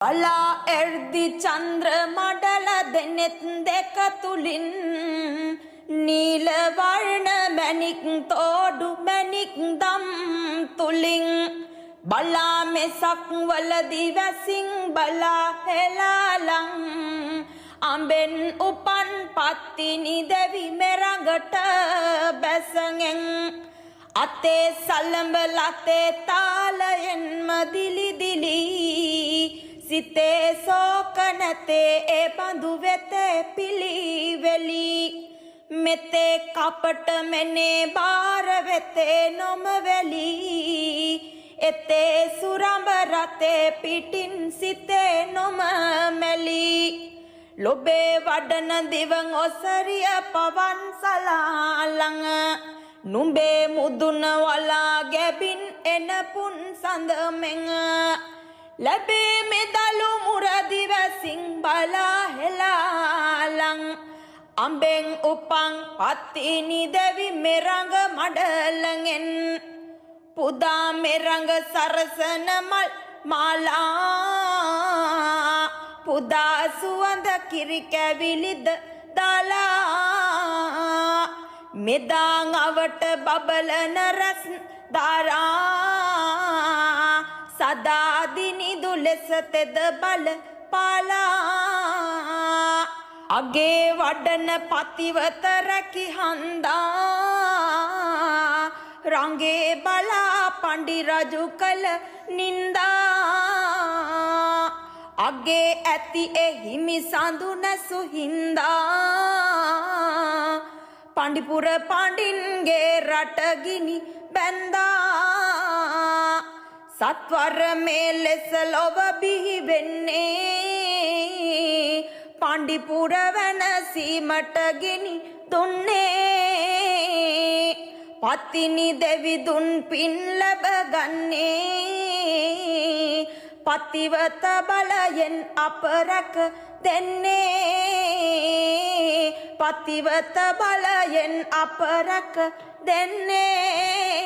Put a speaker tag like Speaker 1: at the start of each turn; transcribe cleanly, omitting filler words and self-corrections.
Speaker 1: බලා එර්දි චන්ද්‍ර මඩල දෙනෙත් දෙක තුලින් නීල වර්ණ මැණික් තෝඩු මැණික් දම් තුලින් බලා මෙසක් වලදි වැසින් බලා හෙලාලං අඹෙන් උපන් පත්තිනි දෙවි මෙරඟට බැසගෙන් අතේ සලඹ ලතේ තාලයෙන්ම දිලි දිලි සිතේ සෝක නැතේ ඒ බඳු වෙතේ පිළිවෙලි මෙතේ කපට මෙනේ බාර වෙතේ නොම වෙලි එතේ සුරඹ රතේ පිටින් සිතේ නොම මෙලි ලොබේ වඩන දිවන් ඔසරිය පවන් සලාලං නුඹේ මුදුන වලා ගැබින් එන පුන් සඳ මෙන් ලැබේ මෙදලු මුරදි වැසින් බලා හෙලාලං අඹෙන් උපන් පත්තිනි දෙවි මෙරඟ මඩලගෙන් පුදා මෙරඟ සරසන මල් මාලා පුදා සුවඳ කිරි කැවිලිද දාලා මෙදාං අවට බබලන රස් ධාරා සදා දිනිදු ලෙස තෙද බල පාලා අගේ වඩන පතිවත රැකි හන්දා රංගේ බලා පණ්ඩි රජු කළ නින්දා අගේ ඇති එහිමි සඳුන සුහින්දා පණ්ඩිපුර පණ්ඩින්ගේ රට ගිනි බැන්දා සත්වර මේ ලෙස ලොව බිහි වෙන්නේ පණ්ඩිපුර වෙනසීමට ගිනි දුන්නේ පත්තිනි දෙවි දුන් පින් ලැබ ගන්නේ පතිවත බලයෙන් අප රැක දෙන්නේ පතිවත බලයෙන් අප රැක දෙන්නේ